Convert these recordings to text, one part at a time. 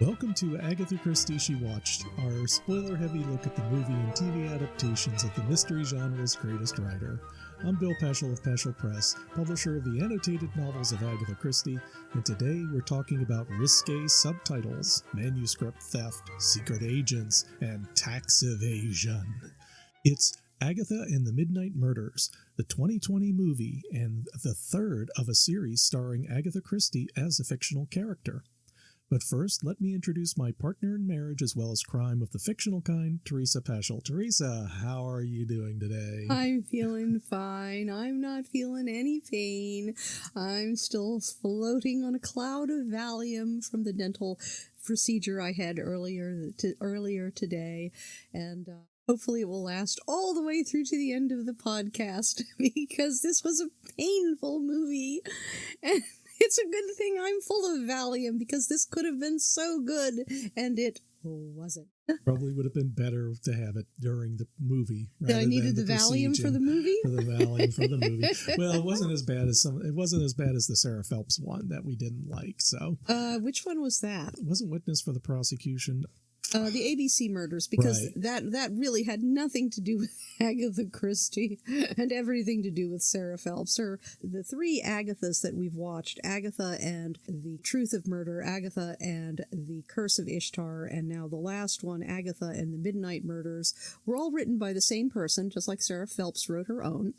Welcome to Agatha Christie She Watched, our spoiler-heavy look at the movie and TV adaptations of the mystery genre's greatest writer. I'm Bill Peschel of Peschel Press, publisher of the annotated novels of Agatha Christie, and today we're talking about risque subtitles, manuscript theft, secret agents, and tax evasion. It's Agatha and the Midnight Murders, the 2020 movie, and the third of a series starring Agatha Christie as a fictional character. But first, let me introduce my partner in marriage as well as crime of the fictional kind, Teresa Peschel. Teresa, how are you doing today? I'm feeling fine. I'm not feeling any pain. I'm still floating on a cloud of Valium from the dental procedure I had earlier today, and hopefully it will last all the way through to the end of the podcast because this was a painful movie. And it's a good thing I'm full of Valium because this could have been so good, and it wasn't. Probably would have been better to have it during the movie. That I needed the Valium for the movie? For the Valium for the movie. Well, it wasn't as bad as the Sarah Phelps one that we didn't like. So, which one was that? It wasn't Witness for the Prosecution. The ABC murders, because right. that really had nothing to do with Agatha Christie and everything to do with Sarah Phelps. The three Agathas that we've watched, Agatha and the Truth of Murder, Agatha and the Curse of Ishtar, and now the last one, Agatha and the Midnight Murders, were all written by the same person, just like Sarah Phelps wrote her own.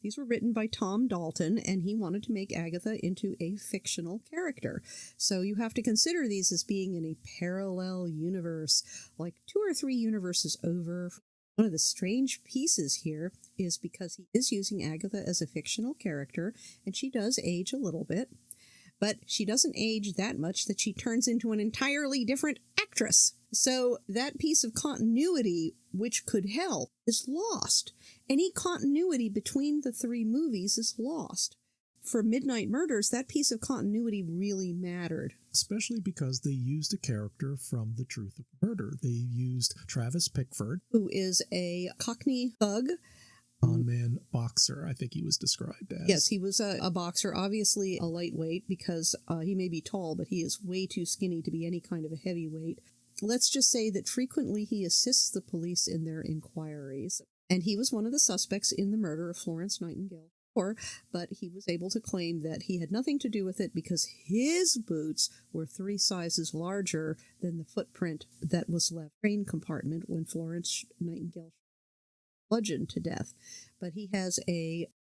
These were written by Tom Dalton, and he wanted to make Agatha into a fictional character. So you have to consider these as being in a parallel universe, like 2 or 3 universes over. One of the strange pieces here is because he is using Agatha as a fictional character, and she does age a little bit, but she doesn't age that much that she turns into an entirely different actress. So that piece of continuity, which could help, is lost. Any continuity between the 3 movies is lost. For Midnight Murders, that piece of continuity really mattered. Especially because they used a character from The Truth of Murder. They used Travis Pickford, who is a Cockney thug. Con-man boxer, I think he was described as. Yes, he was a boxer, obviously a lightweight, because he may be tall, but he is way too skinny to be any kind of a heavyweight. Let's just say that frequently he assists the police in their inquiries, and he was one of the suspects in the murder of Florence Nightingale. But he was able to claim that he had nothing to do with it because his boots were 3 sizes larger than the footprint that was left in the train compartment when Florence Nightingale was bludgeoned to death. But he has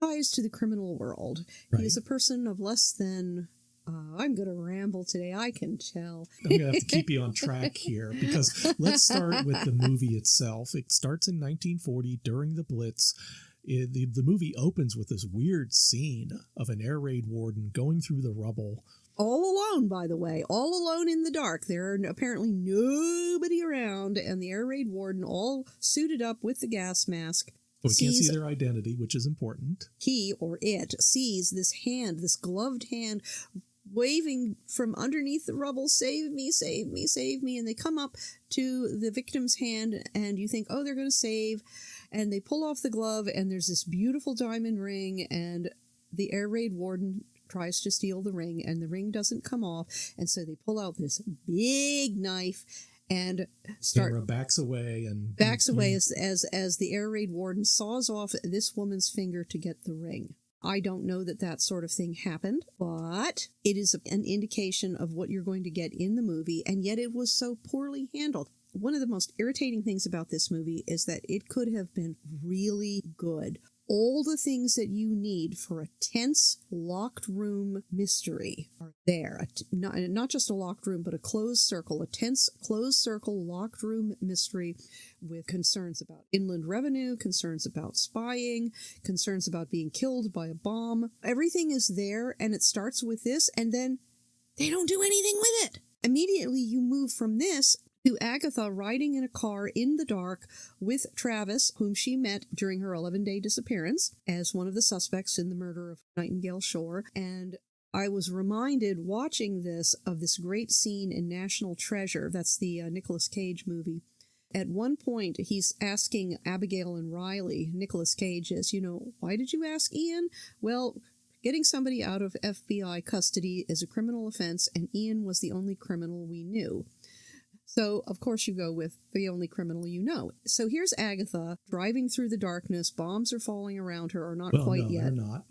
ties to the criminal world. Right. He is a person of less than... I'm going to ramble today, I can tell. I'm going to have to keep you on track here, because let's start with the movie itself. It starts in 1940 during the Blitz. The movie opens with this weird scene of an air raid warden going through the rubble. All alone, by the way. All alone in the dark. There are apparently nobody around, and the air raid warden, all suited up with the gas mask, we can't see their identity, which is important. He, or it, sees this hand, this gloved hand, waving from underneath the rubble, "Save me, save me, save me," and they come up to the victim's hand, and you think, oh, they're going to save, and they pull off the glove, and there's this beautiful diamond ring, and the air raid warden tries to steal the ring, and the ring doesn't come off, and so they pull out this big knife and backs away as the air raid warden saws off this woman's finger to get the ring. I don't know that sort of thing happened, but it is an indication of what you're going to get in the movie, and yet it was so poorly handled. One of the most irritating things about this movie is that it could have been really good. All the things that you need for a tense, locked room mystery are there. Not just a locked room, but a closed circle, a tense, closed circle, locked room mystery with concerns about inland revenue, concerns about spying, concerns about being killed by a bomb. Everything is there, and it starts with this, and then they don't do anything with it. Immediately, you move from this to Agatha riding in a car in the dark with Travis, whom she met during her 11-day disappearance as one of the suspects in the murder of Nightingale Shore. And I was reminded, watching this, of this great scene in National Treasure. That's the Nicolas Cage movie. At one point, he's asking Abigail and Riley, Nicolas Cage is, why did you ask Ian? Well, getting somebody out of FBI custody is a criminal offense, and Ian was the only criminal we knew. So, of course, you go with the only criminal you know. So here's Agatha driving through the darkness. Bombs are falling around her, or not quite yet. They're not.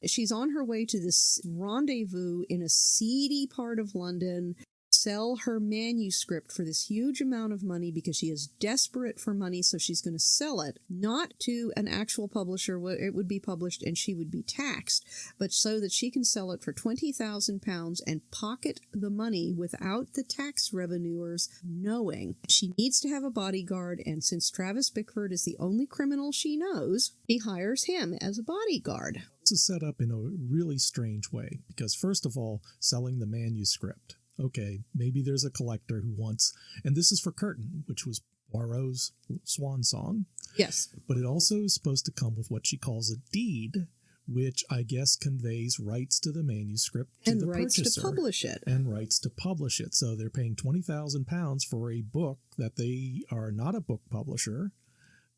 She's on her way to this rendezvous in a seedy part of London, sell her manuscript for this huge amount of money because she is desperate for money, so she's going to sell it, not to an actual publisher where it would be published and she would be taxed, but so that she can sell it for £20,000 and pocket the money without the tax revenuers knowing. She needs to have a bodyguard, and since Travis Bickford is the only criminal she knows, she hires him as a bodyguard. This is set up in a really strange way because, first of all, selling the manuscript. Okay, maybe there's a collector who wants, and this is for Curtain, which was Poirot's swan song. Yes. But it also is supposed to come with what she calls a deed, which I guess conveys rights to the manuscript to the purchaser. And rights to publish it. And rights to publish it. So they're paying £20,000 for a book that they are not a book publisher,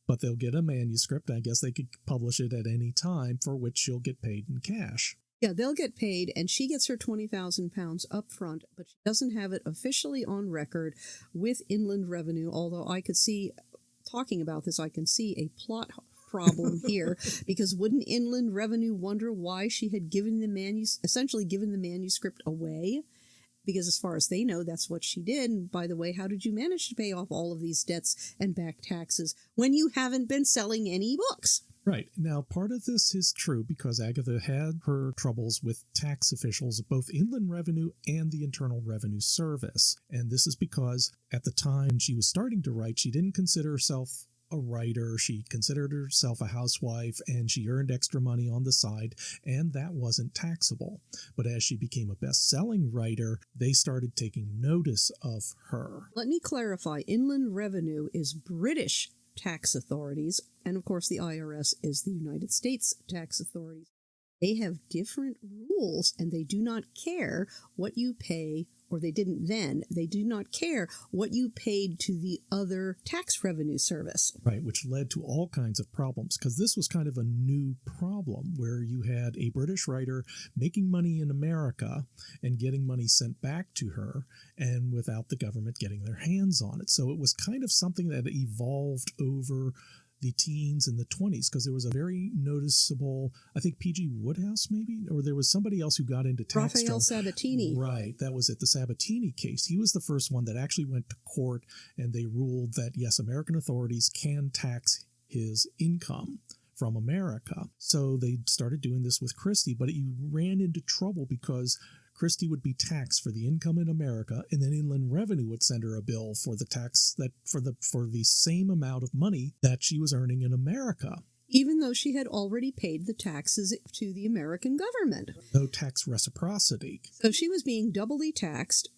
but they'll get a manuscript. I guess they could publish it at any time, for which she'll get paid in cash. Yeah, they'll get paid, and she gets her £20,000 up front, but she doesn't have it officially on record with Inland Revenue, although I could see, talking about this, I can see a plot problem here, because wouldn't Inland Revenue wonder why she had given essentially given the manuscript away? Because as far as they know, that's what she did. And by the way, how did you manage to pay off all of these debts and back taxes when you haven't been selling any books? Right. Now, part of this is true because Agatha had her troubles with tax officials, both Inland Revenue and the Internal Revenue Service. And this is because at the time she was starting to write, she didn't consider herself a writer. She considered herself a housewife, and she earned extra money on the side, and that wasn't taxable. But as she became a best-selling writer, they started taking notice of her. Let me clarify. Inland Revenue is British tax authorities, and of course the IRS is the United States tax authorities. They have different rules, and they do not care what you pay, or they didn't then. They do not care what you paid to the other tax revenue service. Right, which led to all kinds of problems, because this was kind of a new problem where you had a British writer making money in America and getting money sent back to her, and without the government getting their hands on it. So it was kind of something that evolved over the teens and the 20s, because there was a very noticeable, I think P.G. Wodehouse maybe, or there was somebody else who got into tax. Raphael Sabatini. Right, that was it, the Sabatini case. He was the first one that actually went to court, and they ruled that, yes, American authorities can tax his income from America. So they started doing this with Christie, but you ran into trouble because Christie would be taxed for the income in America, and then Inland Revenue would send her a bill for the tax that for the same amount of money that she was earning in America, even though she had already paid the taxes to the American government. No tax reciprocity. So she was being doubly taxed.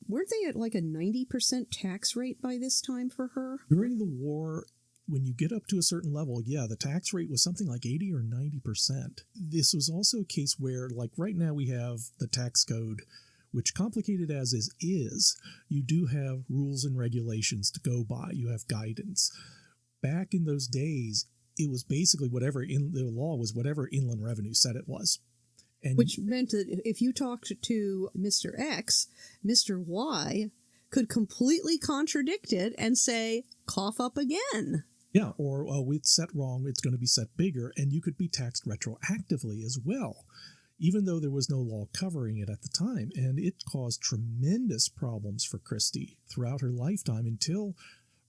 Weren't they at like a 90% tax rate by this time for her? During the war, when you get up to a certain level, yeah, the tax rate was something like 80 or 90%. This was also a case where, like right now we have the tax code, which, complicated as is, you do have rules and regulations to go by. You have guidance. Back in those days, it was basically whatever the law was, whatever Inland Revenue said it was. And which meant that if you talked to Mr. X, Mr. Y could completely contradict it and say, cough up again. Yeah, or, oh, it's set wrong, it's going to be set bigger, and you could be taxed retroactively as well, even though there was no law covering it at the time. And it caused tremendous problems for Christie throughout her lifetime until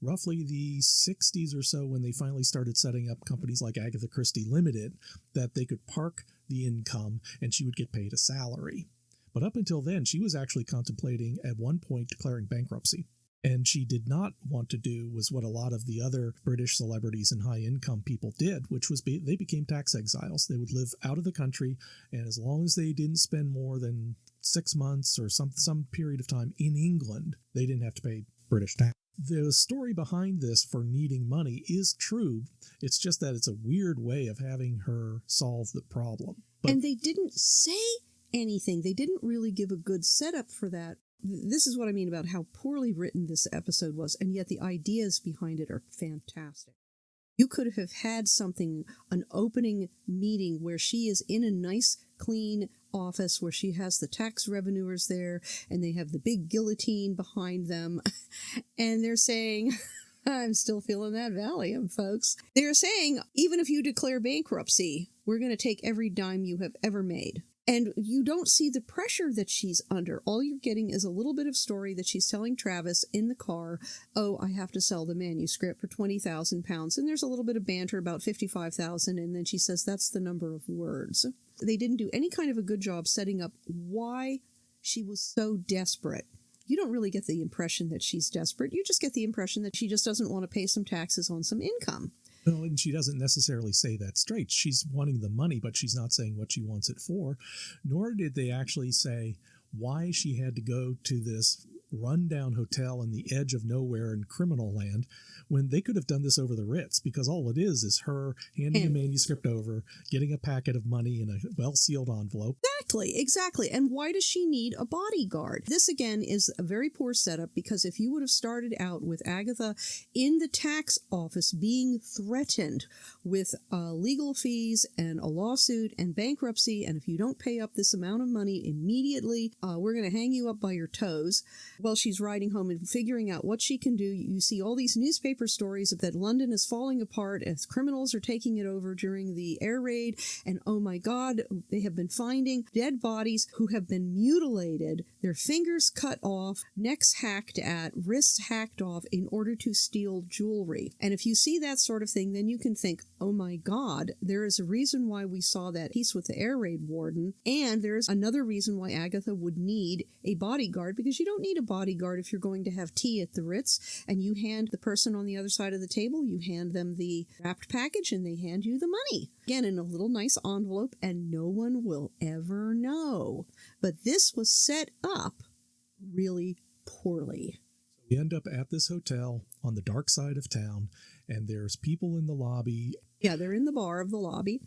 roughly the 60s or so, when they finally started setting up companies like Agatha Christie Limited, that they could park the income and she would get paid a salary. But up until then, she was actually contemplating at one point declaring bankruptcy. And she did not want to do was what a lot of the other British celebrities and high-income people did, which was they became tax exiles. They would live out of the country, and as long as they didn't spend more than 6 months or some period of time in England, they didn't have to pay British tax. The story behind this for needing money is true. It's just that it's a weird way of having her solve the problem. And they didn't say anything. They didn't really give a good setup for that. This is what I mean about how poorly written this episode was, and yet the ideas behind it are fantastic. You could have had something, an opening meeting where she is in a nice, clean office where she has the tax revenuers there and they have the big guillotine behind them. And they're saying, I'm still feeling that Valium, folks. They're saying, even if you declare bankruptcy, we're going to take every dime you have ever made. And you don't see the pressure that she's under. All you're getting is a little bit of story that she's telling Travis in the car. Oh, I have to sell the manuscript for £20,000. And there's a little bit of banter about 55,000. And then she says that's the number of words. They didn't do any kind of a good job setting up why she was so desperate. You don't really get the impression that she's desperate. You just get the impression that she just doesn't want to pay some taxes on some income. No, and she doesn't necessarily say that straight. She's wanting the money, but she's not saying what she wants it for. Nor did they actually say why she had to go to this rundown hotel on the edge of nowhere in criminal land when they could have done this over the Ritz, because all it is her handing a manuscript over, getting a packet of money in a well-sealed envelope. Exactly. And why does she need a bodyguard? This, again, is a very poor setup, because if you would have started out with Agatha in the tax office being threatened with legal fees and a lawsuit and bankruptcy, and if you don't pay up this amount of money immediately, we're going to hang you up by your toes. While she's riding home and figuring out what she can do, you see all these newspaper stories that London is falling apart as criminals are taking it over during the air raid, and oh my God, they have been finding dead bodies who have been mutilated, their fingers cut off, necks hacked at, wrists hacked off in order to steal jewelry. And if you see that sort of thing, then you can think, oh my God, there is a reason why we saw that piece with the air raid warden, and there's another reason why Agatha would need a bodyguard, because you don't need a bodyguard if you're going to have tea at the Ritz and you hand the person on the other side of the table, you hand them the wrapped package and they hand you the money. Again, in a little nice envelope, and no one will ever know. But this was set up really poorly. We end up at this hotel on the dark side of town, and there's people in the lobby. Yeah, they're in the bar of the lobby.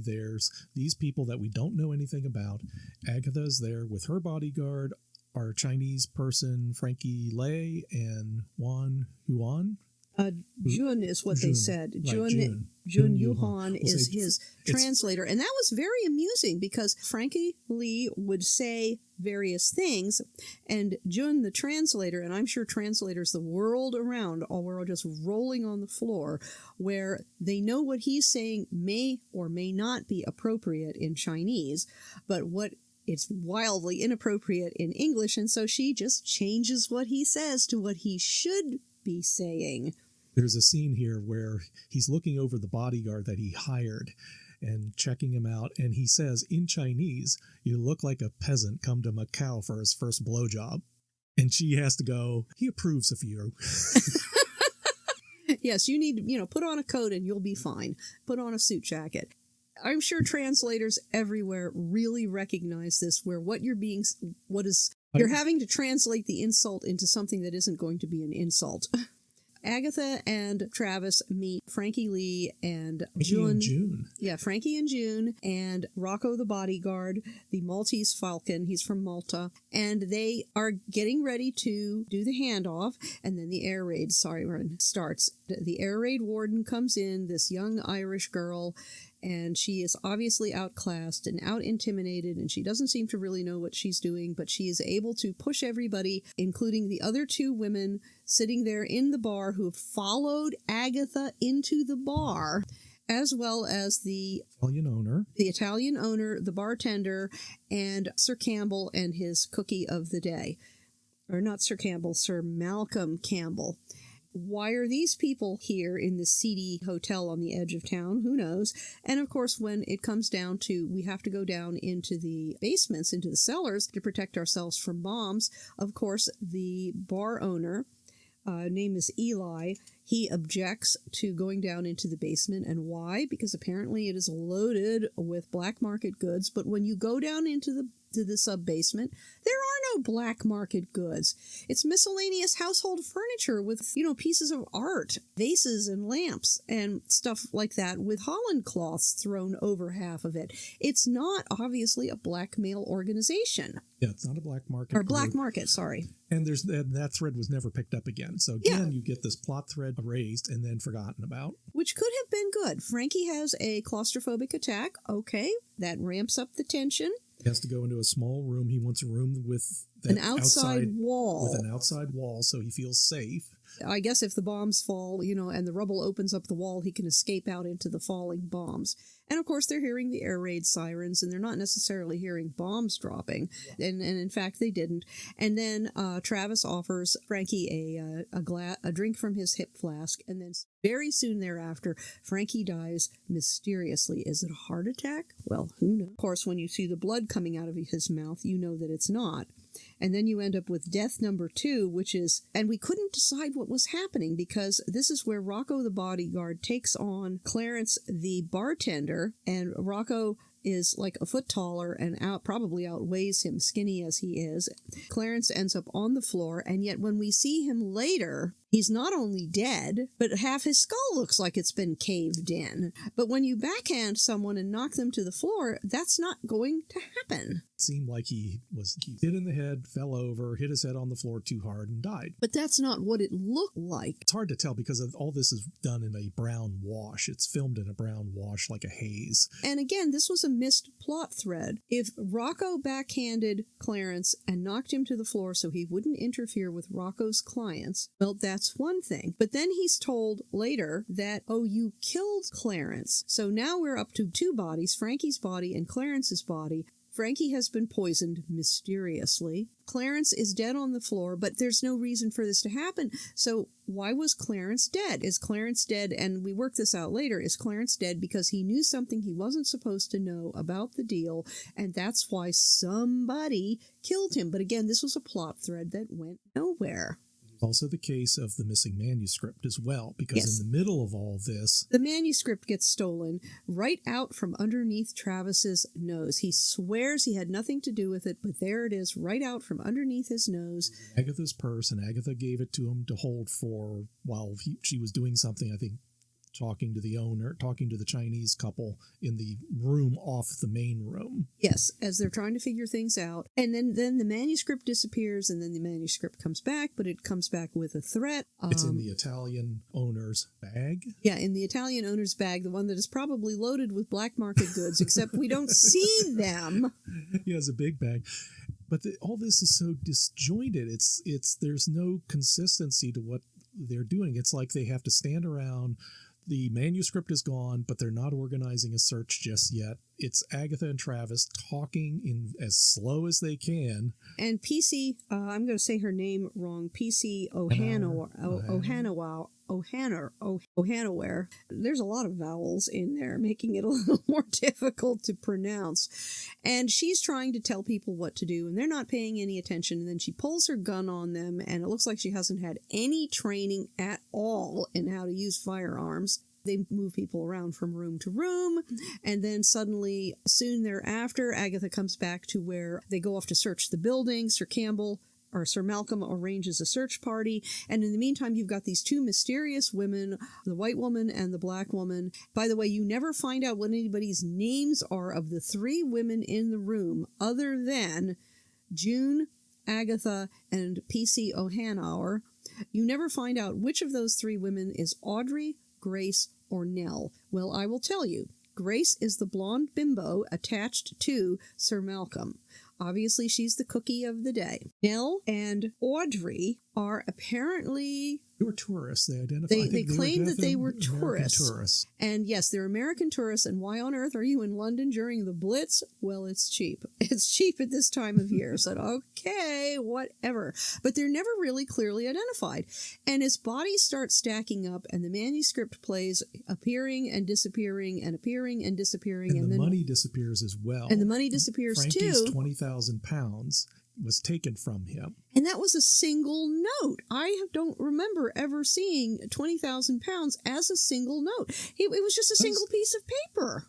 There's these people that we don't know anything about. Agatha's there with her bodyguard, our Chinese person, Frankie Lei, and Wan Huan. Jun is what they said. Right, Jun Yuhan is his translator. And that was very amusing, because Frankie Lee would say various things, and Jun, the translator, and I'm sure translators the world around were just rolling on the floor, where they know what he's saying may or may not be appropriate in Chinese, but it's wildly inappropriate in English, and so she just changes what he says to what he should be saying. There's a scene here where he's looking over the bodyguard that he hired and checking him out, and he says in Chinese, "You look like a peasant come to Macau for his first blowjob." And she has to go, "He approves of you." Yes, you need, put on a coat and you'll be fine. Put on a suit jacket. I'm sure translators everywhere really recognize this, where you're having to translate the insult into something that isn't going to be an insult. Agatha and Travis meet Frankie Lee and June. Yeah, Frankie and June, and Rocco the bodyguard, the Maltese Falcon. He's from Malta. And they are getting ready to do the handoff, and then the air raid starts. The air raid warden comes in, this young Irish girl, and she is obviously outclassed and out-intimidated, and she doesn't seem to really know what she's doing, but she is able to push everybody, including the other two women sitting there in the bar who have followed Agatha into the bar, as well as the Italian owner, the bartender, and Sir Campbell and his cookie of the day. Or not Sir Campbell, Sir Malcolm Campbell. Why are these people here in this seedy hotel on the edge of town? Who knows? And of course, when it comes down to we have to go down into the basements, into the cellars to protect ourselves from bombs, of course, the bar owner, name is Eli, he objects to going down into the basement. And why? Because apparently it is loaded with black market goods. But when you go down into the sub-basement, there are no black market goods. It's miscellaneous household furniture with, pieces of art, vases and lamps and stuff like that with Holland cloths thrown over half of it. It's not obviously a blackmail organization. Yeah, it's not a black market. Or black market, sorry. And that thread was never picked up again. So again, you get this plot thread erased and then forgotten about. Which could have been good. Frankie has a claustrophobic attack. Okay, that ramps up the tension. He has to go into a small room. He wants a room with an outside wall. With an outside wall so he feels safe. I guess if the bombs fall, and the rubble opens up the wall, he can escape out into the falling bombs. And of course, they're hearing the air raid sirens, and they're not necessarily hearing bombs dropping. And in fact, they didn't. And then Travis offers Frankie a drink from his hip flask, and then very soon thereafter, Frankie dies mysteriously. Is it a heart attack? Well, who knows? Of course, when you see the blood coming out of his mouth, you know that it's not. And then you end up with death number 2, which is, and we couldn't decide what was happening because this is where Rocco the bodyguard takes on Clarence the bartender, and Rocco is like a foot taller and probably outweighs him, skinny as he is. Clarence ends up on the floor, and yet when we see him later, he's not only dead, but half his skull looks like it's been caved in. But when you backhand someone and knock them to the floor, that's not going to happen. It seemed like he hit in the head, fell over, hit his head on the floor too hard, and died. But that's not what it looked like. It's hard to tell because all this is done in a brown wash. It's filmed in a brown wash like a haze. And again, this was a missed plot thread. If Rocco backhanded Clarence and knocked him to the floor so he wouldn't interfere with Rocco's clients, well, that's one thing. But then he's told later that, oh, you killed Clarence. So now we're up to 2 bodies, Frankie's body and Clarence's body. Frankie has been poisoned mysteriously. Clarence is dead on the floor, but there's no reason for this to happen. So why was Clarence dead? Is Clarence dead, and we work this out later, is Clarence dead because he knew something he wasn't supposed to know about the deal, and that's why somebody killed him? But again, this was a plot thread that went nowhere. Also the case of the missing manuscript as well, because in the middle of all this, the manuscript gets stolen right out from underneath Travis's nose. He swears he had nothing to do with it, but there it is right out from underneath his nose. Agatha's purse, and Agatha gave it to him to hold for while she was doing something, I think, talking to the Chinese couple in the room off the main room. Yes, as they're trying to figure things out. And then the manuscript disappears, and then the manuscript comes back, but it comes back with a threat. It's in the Italian owner's bag? Yeah, in the Italian owner's bag, the one that is probably loaded with black market goods, except we don't see them. He has a big bag. But all this is so disjointed. There's no consistency to what they're doing. It's like they have to stand around. The manuscript is gone, but they're not organizing a search just yet. It's Agatha and Travis talking in as slow as they can. And PC, I'm going to say her name wrong, PC Ohanaware. There's a lot of vowels in there, making it a little more difficult to pronounce. And she's trying to tell people what to do, and they're not paying any attention. And then she pulls her gun on them, and it looks like she hasn't had any training at all in how to use firearms. They move people around from room to room, and then suddenly, soon thereafter, Agatha comes back to where they go off to search the building. Sir Malcolm arranges a search party, and in the meantime, you've got these 2 mysterious women, the white woman and the black woman. By the way, you never find out what anybody's names are of the 3 women in the room, other than June, Agatha, and PC Ohanauer. You never find out which of those 3 women is Audrey, Grace, or Nell. Well, I will tell you. Grace is the blonde bimbo attached to Sir Malcolm. Obviously, she's the cookie of the day. Nell and Audrey are apparently... They were tourists. They identified. They claimed that they were tourists. And yes, they're American tourists. And why on earth are you in London during the Blitz? Well, it's cheap. It's cheap at this time of year. So, okay, whatever. But they're never really clearly identified. And as bodies start stacking up and the manuscript plays appearing and disappearing and appearing and disappearing. And the money disappears as well. And the money disappears Frankie's too. £20,000 was taken from him. And that was a single note. I don't remember ever seeing £20,000 as a single note. It was just a single piece of paper.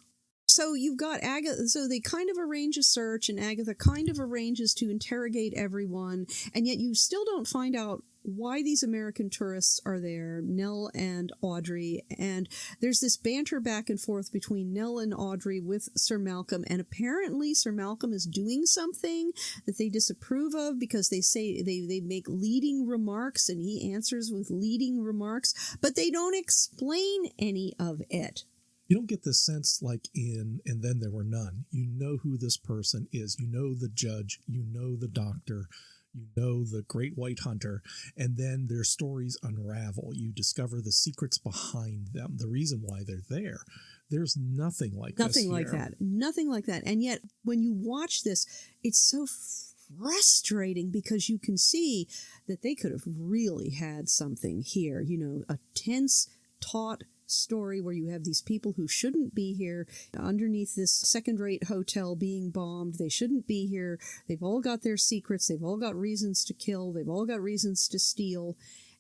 So you've got Agatha, so they kind of arrange a search, and Agatha kind of arranges to interrogate everyone, and yet you still don't find out why these American tourists are there, Nell and Audrey, and there's this banter back and forth between Nell and Audrey with Sir Malcolm, and apparently Sir Malcolm is doing something that they disapprove of because they say they make leading remarks, and he answers with leading remarks, but they don't explain any of it. You don't get this sense like in And Then There Were None. You know who this person is. You know the judge. You know the doctor. You know the great white hunter, and then their stories unravel. You discover the secrets behind them, the reason why they're there. There's nothing like this Nothing like that. Nothing like that. And yet, when you watch this, it's so frustrating because you can see that they could have really had something here. You know, a tense, taut story where you have these people who shouldn't be here underneath this second-rate hotel being bombed. They shouldn't be here. They've all got their secrets. They've all got reasons to kill. They've all got reasons to steal.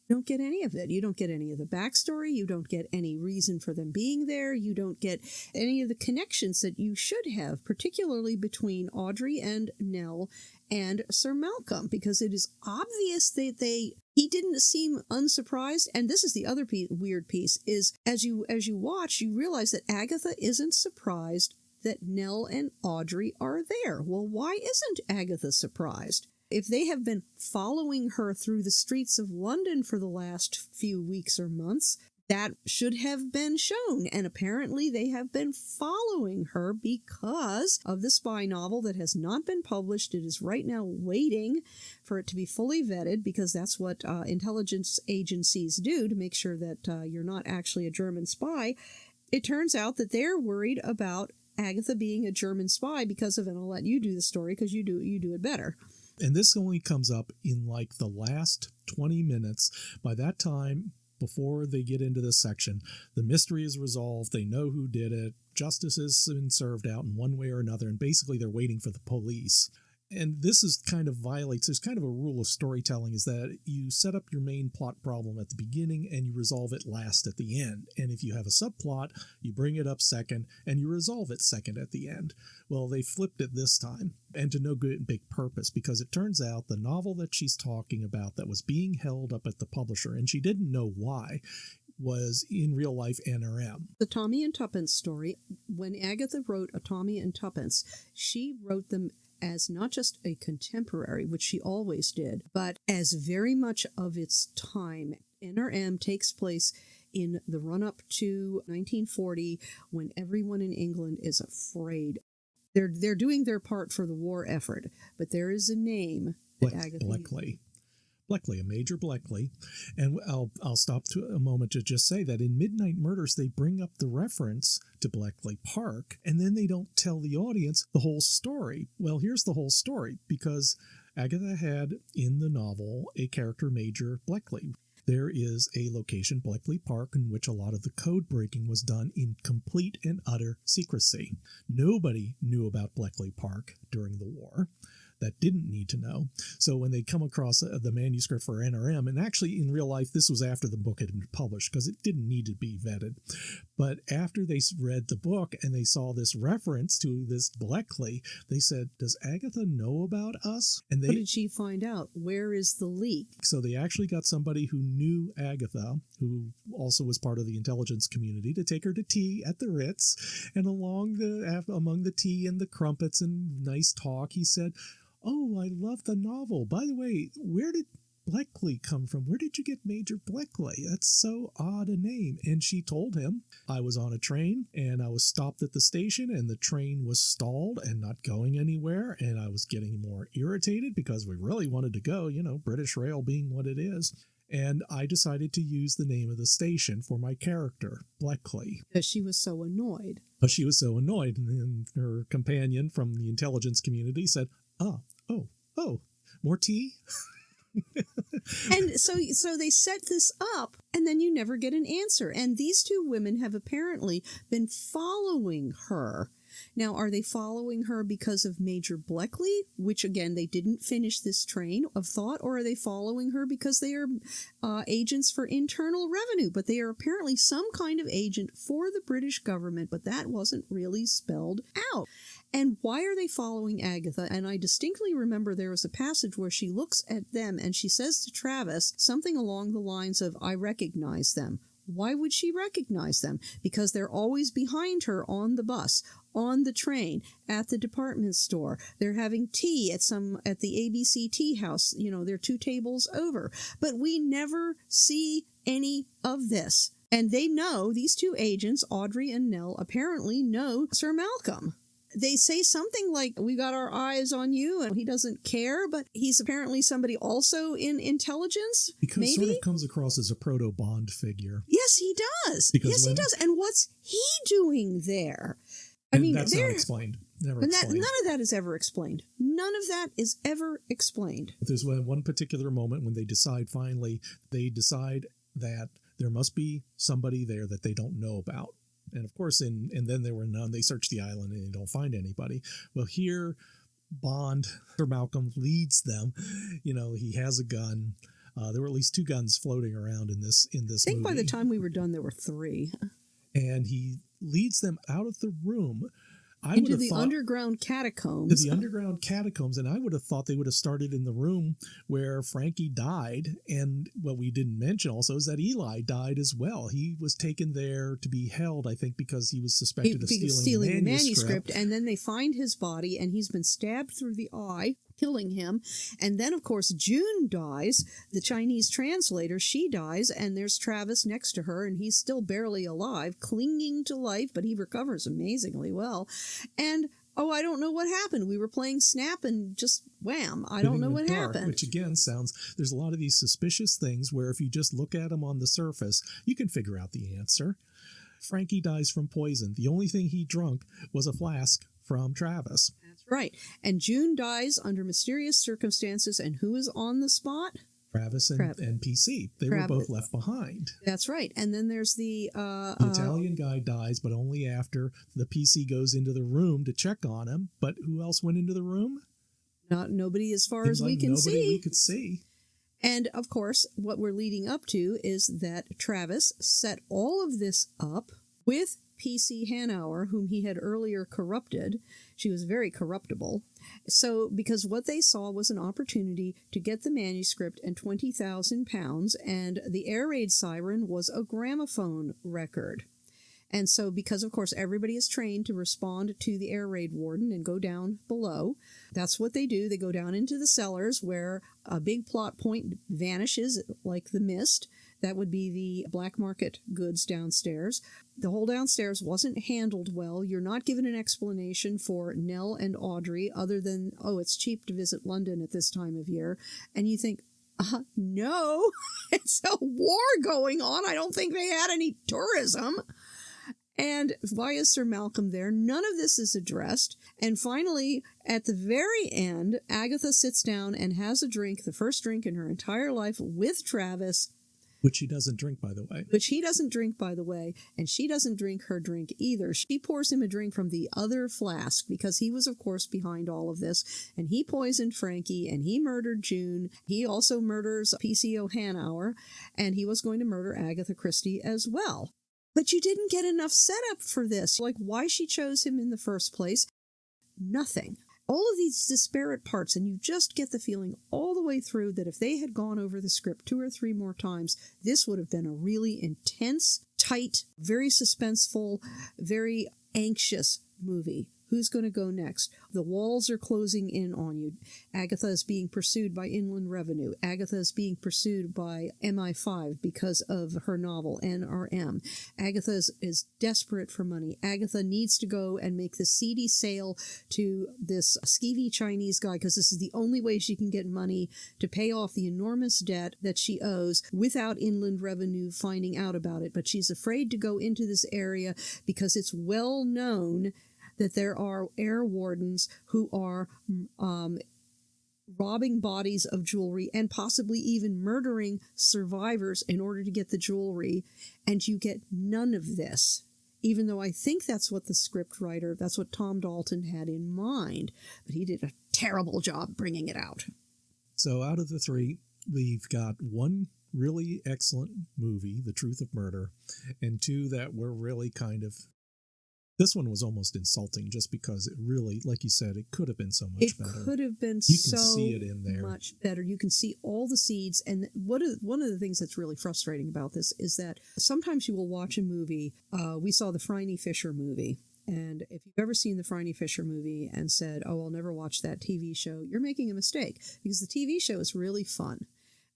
You don't get any of it. You don't get any of the backstory. You don't get any reason for them being there. You don't get any of the connections that you should have, particularly between Audrey and Nell and Sir Malcolm, because it is obvious that he didn't seem unsurprised. And this is the other weird piece, is as you watch, you realize that Agatha isn't surprised that Nell and Audrey are there. Well, why isn't Agatha surprised? If they have been following her through the streets of London for the last few weeks or months, that should have been shown. And apparently they have been following her because of the spy novel that has not been published. It is right now waiting for it to be fully vetted, because that's what intelligence agencies do to make sure that you're not actually a German spy. It turns out that they're worried about Agatha being a German spy because of, and I'll let you do the story because you do it better. And this only comes up in like the last 20 minutes. By that time, before they get into this section, the mystery is resolved. They know who did it. Justice has been served out in one way or another. And basically they're waiting for the police. And this is kind of violates, there's kind of a rule of storytelling, is that you set up your main plot problem at the beginning and you resolve it last at the end. And if you have a subplot, you bring it up second and you resolve it second at the end. Well, they flipped it this time, and to no good big purpose, because it turns out the novel that she's talking about that was being held up at the publisher, and she didn't know why, was in real life NRM. The Tommy and Tuppence story, when Agatha wrote A Tommy and Tuppence, she wrote them as not just a contemporary, which she always did, but as very much of its time. NRM takes place in the run-up to 1940, when everyone in England is afraid. They're doing their part for the war effort, but there is a name that Agatha Bleckley, a Major Bleckley. And I'll stop to a moment to just say that in Midnight Murders, they bring up the reference to Bleckley Park, and then they don't tell the audience the whole story. Well, here's the whole story, because Agatha had in the novel a character, Major Bleckley. There is a location, Bleckley Park, in which a lot of the code breaking was done in complete and utter secrecy. Nobody knew about Bleckley Park during the war. That didn't need to know. So when they come across the manuscript for NRM, and actually in real life this was after the book had been published because it didn't need to be vetted, but after they read the book and they saw this reference to this Bleckley, they said, does Agatha know about us? And what did she find out? Where is the leak? So they actually got somebody who knew Agatha, who also was part of the intelligence community, to take her to tea at the Ritz, and among the tea and the crumpets and nice talk, he said, oh, I love the novel. By the way, where did Bleckley come from? Where did you get Major Bleckley? That's so odd a name. And she told him, I was on a train and I was stopped at the station and the train was stalled and not going anywhere. And I was getting more irritated because we really wanted to go, British Rail being what it is. And I decided to use the name of the station for my character, Bleckley. Because she was so annoyed. But she was so annoyed. And then her companion from the intelligence community said, oh, more tea? And so they set this up, and then you never get an answer. And these two women have apparently been following her Now, are they following her because of Major Bleckley, which, again, they didn't finish this train of thought, or are they following her because they are agents for internal revenue? But they are apparently some kind of agent for the British government, but that wasn't really spelled out. And why are they following Agatha? And I distinctly remember there was a passage where she looks at them and she says to Travis something along the lines of, I recognize them. Why would she recognize them? Because they're always behind her on the bus, on the train, at the department store. They're having tea at the ABC tea house. You know, they're 2 tables over. But we never see any of this. And they know, these 2 agents, Audrey and Nell, apparently know Sir Malcolm. They say something like, we got our eyes on you, and he doesn't care, but he's apparently somebody also in intelligence. Because maybe? Sort of comes across as a proto-Bond figure. Yes, he does. He does. And what's he doing there? That's not explained. Never explained. None of that is ever explained. None of that is ever explained. But there's one particular moment when they decide that there must be somebody there that they don't know about. And of course, and then there were none. They search the island and they don't find anybody. Well, here, Bond, Sir Malcolm, leads them. You know, he has a gun. There were at least 2 guns floating around in this movie. I think by the time we were done, there were 3. And he leads them out of the room. Into the underground catacombs. To the underground catacombs, and I would have thought they would have started in the room where Frankie died. And what we didn't mention also is that Eli died as well. He was taken there to be held, I think, because he was suspected of stealing the manuscript. And then they find his body, and he's been stabbed through the eye, killing him. And then, of course, June dies, the Chinese translator. She dies, and there's Travis next to her, and he's still barely alive, clinging to life, but he recovers amazingly well. And, I don't know what happened. We were playing Snap, and just wham, I don't know what happened. Which, again, there's a lot of these suspicious things where if you just look at them on the surface, you can figure out the answer. Frankie dies from poison. The only thing he drank was a flask from Travis. That's right. And June dies under mysterious circumstances, and who is on the spot? Travis and PC. They were both left behind. That's right. And then there's the Italian guy dies, but only after the PC goes into the room to check on him. But who else went into the room? Nobody as far as we can see. Nobody we could see. And, of course, what we're leading up to is that Travis set all of this up with P.C. Hanauer, whom he had earlier corrupted. She was very corruptible. So, because what they saw was an opportunity to get the manuscript and £20,000, and the air raid siren was a gramophone record. And so, because, of course, everybody is trained to respond to the air raid warden and go down below, that's what they do. They go down into the cellars where a big plot point vanishes like the mist. That would be the black market goods downstairs. The whole downstairs wasn't handled well. You're not given an explanation for Nell and Audrey other than, it's cheap to visit London at this time of year. And you think, no, it's a war going on. I don't think they had any tourism. And why is Sir Malcolm there? None of this is addressed. And finally, at the very end, Agatha sits down and has a drink, the first drink in her entire life, with Travis. Which he doesn't drink, by the way. Which he doesn't drink, by the way. And she doesn't drink her drink either. She pours him a drink from the other flask because he was, of course, behind all of this. And he poisoned Frankie, and he murdered June. He also murders PCO Hanauer, and he was going to murder Agatha Christie as well. But you didn't get enough setup for this. Like, why she chose him in the first place? Nothing. All of these disparate parts, and you just get the feeling all the way through that if they had gone over the script 2 or 3 more times, this would have been a really intense, tight, very suspenseful, very anxious movie. Who's going to go next? The walls are closing in on you. Agatha is being pursued by Inland Revenue. Agatha is being pursued by MI5 because of her novel, NRM. Agatha is desperate for money. Agatha needs to go and make the seedy sale to this skeevy Chinese guy because this is the only way she can get money to pay off the enormous debt that she owes without Inland Revenue finding out about it. But she's afraid to go into this area because it's well known that there are air wardens who are robbing bodies of jewelry and possibly even murdering survivors in order to get the jewelry, and you get none of this. even though I think that's what the script writer, that's what Tom Dalton had in mind, but he did a terrible job bringing it out. So out of the three, we've got one really excellent movie, The Truth of Murder, and two that were really kind of... This one was almost insulting just because it really, like you said, it could have been so much better. It could have been you can see it in there. Much better. You can see all the seeds. And one of the things that's really frustrating about this is that sometimes you will watch a movie. We saw the Phryne Fisher movie. And if you've ever seen the Phryne Fisher movie and said, oh, I'll never watch that TV show, you're making a mistake, because the TV show is really fun.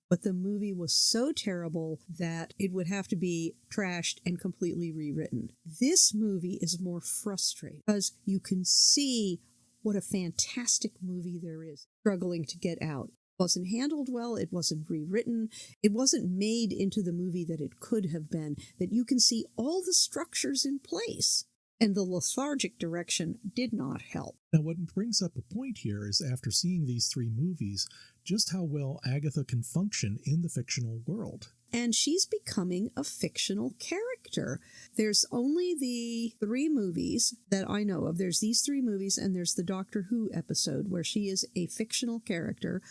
But the movie was so terrible that it would have to be trashed and completely rewritten. This movie is more frustrating because you can see what a fantastic movie there is struggling to get out. It wasn't handled well, it wasn't rewritten, it wasn't made into the movie that it could have been, that you can see all the structures in place. And the lethargic direction did not help. Now, what brings up a point here is, after seeing these three movies, just how well Agatha can function in the fictional world. And she's becoming a fictional character. There's only the three movies that I know of. There's these three movies, and there's the Doctor Who episode where she is a fictional character.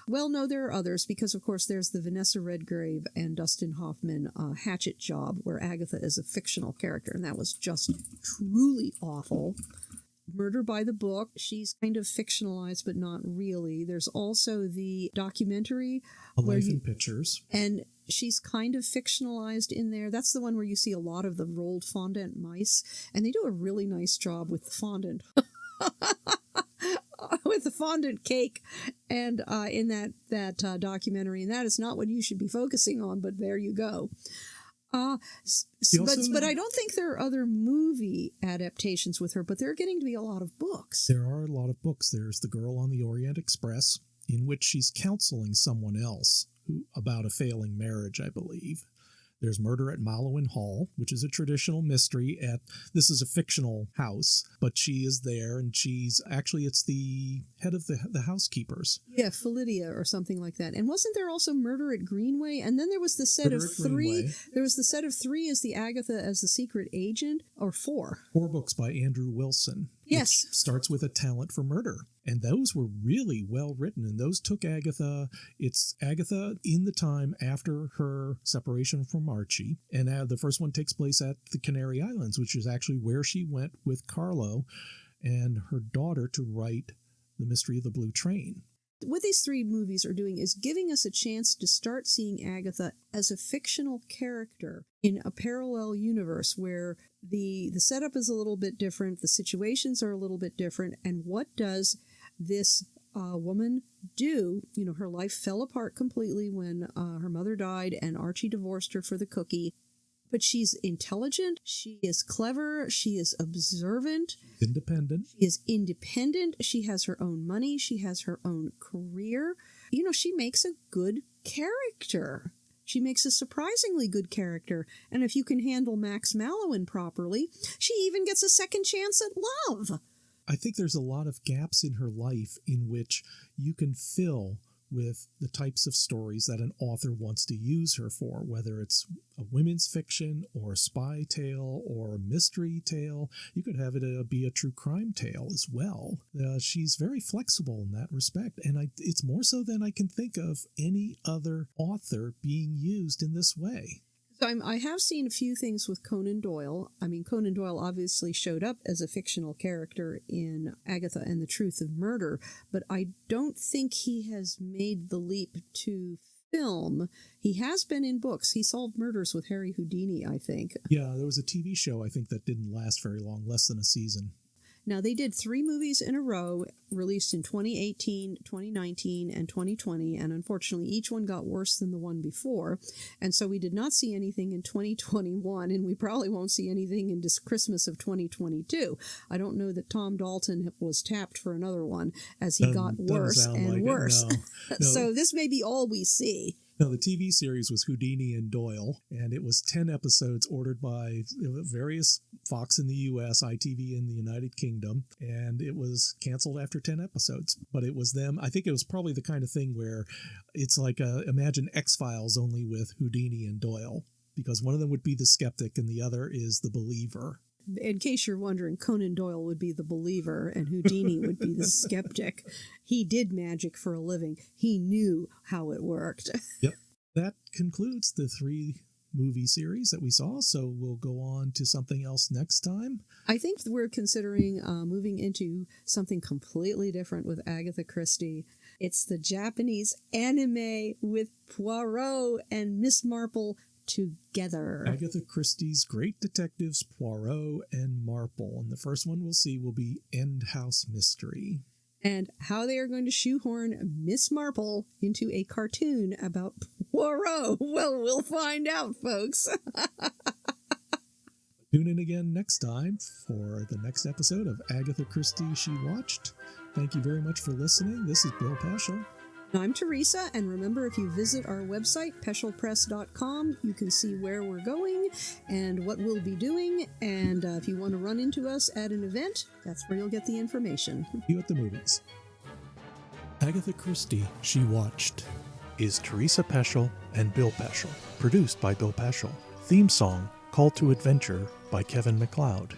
Well, no, there are others, because, of course, there's the Vanessa Redgrave and Dustin Hoffman Hatchet Job, where Agatha is a fictional character, and that was just truly awful. Murder by the Book, she's kind of fictionalized, but not really. There's also the documentary. A Life in Pictures. And she's kind of fictionalized in there. That's the one where you see a lot of the rolled fondant mice, and they do a really nice job with the fondant. With the fondant cake, and in that documentary, and that is not what you should be focusing on, but there you go. But I don't think there are other movie adaptations with her, but there are getting to be a lot of books. There are a lot of books. There's The Girl on the Orient Express, in which she's counseling someone else about a failing marriage, I believe. There's Murder at Mallowan Hall, which is a traditional mystery this is a fictional house, but she is there, and it's the head of the housekeepers. Yeah, Philidia or something like that. And wasn't there also Murder at Greenway? And then there was the set of three. Greenway. There was the set of three as the Agatha as the secret agent, or four. 4 books by Andrew Wilson. Yes. Which starts with a talent for murder. And those were really well written, and those took Agatha. It's Agatha in the time after her separation from Archie. And the first one takes place at the Canary Islands, which is actually where she went with Carlo and her daughter to write The Mystery of the Blue Train. What these three movies are doing is giving us a chance to start seeing Agatha as a fictional character in a parallel universe where the setup is a little bit different, the situations are a little bit different, and what does this woman do? You know, her life fell apart completely when her mother died and Archie divorced her for the cookie. But she's intelligent, she is clever, she is observant. Independent. She is independent, she has her own money, she has her own career. You know, she makes a good character. She makes a surprisingly good character. And if you can handle Max Mallowan properly, she even gets a second chance at love. I think there's a lot of gaps in her life in which you can fill with the types of stories that an author wants to use her for, whether it's a women's fiction or a spy tale or a mystery tale. You could have it be a true crime tale as well. She's very flexible in that respect, and it's more so than I can think of any other author being used in this way. I have seen a few things with Conan Doyle. I mean, Conan Doyle obviously showed up as a fictional character in Agatha and the Truth of Murder, but I don't think he has made the leap to film. He has been in books. He solved murders with Harry Houdini, I think. Yeah, there was a TV show, I think, that didn't last very long, less than a season. Now, they did 3 movies in a row, released in 2018, 2019, and 2020, and unfortunately each one got worse than the one before, and so we did not see anything in 2021, and we probably won't see anything in this Christmas of 2022. I don't know that Tom Dalton was tapped for another one, as he got worse and worse. No. So this may be all we see. No, the TV series was Houdini and Doyle, and it was 10 episodes ordered by various Fox in the U.S., ITV in the United Kingdom, and it was canceled after 10 episodes. But it was them. I think it was probably the kind of thing where it's like imagine X-Files only with Houdini and Doyle, because one of them would be the skeptic and the other is the believer. In case you're wondering, Conan Doyle would be the believer and Houdini would be the skeptic. He did magic for a living. He knew how it worked. Yep. That concludes the 3 movie series that we saw, so we'll go on to something else next time. I think we're considering moving into something completely different with Agatha Christie. It's the Japanese anime with Poirot and Miss Marple together. Agatha Christie's Great Detectives Poirot and Marple. And the first one we'll see will be End House Mystery. And how they are going to shoehorn Miss Marple into a cartoon about Poirot. Well, we'll find out, folks. Tune in again next time for the next episode of Agatha Christie She Watched. Thank you very much for listening. This is Bill Peschel. I'm Teresa, and remember, if you visit our website, peshelpress.com, you can see where we're going and what we'll be doing, and if you want to run into us at an event, that's where you'll get the information. You at the movies. Agatha Christie She Watched is Teresa Peschel and Bill Peschel, produced by Bill Peschel. Theme song, Call to Adventure by Kevin MacLeod.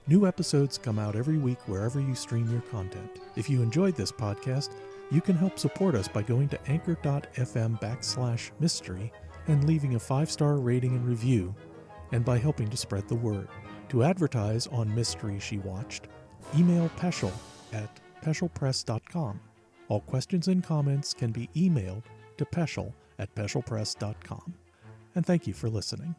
New episodes come out every week wherever you stream your content. If you enjoyed this podcast, you can help support us by going to anchor.fm/mystery and leaving a 5-star rating and review, and by helping to spread the word. To advertise on Mystery She Watched, email Peschel at peschelpress.com. All questions and comments can be emailed to Peschel at peschelpress.com. And thank you for listening.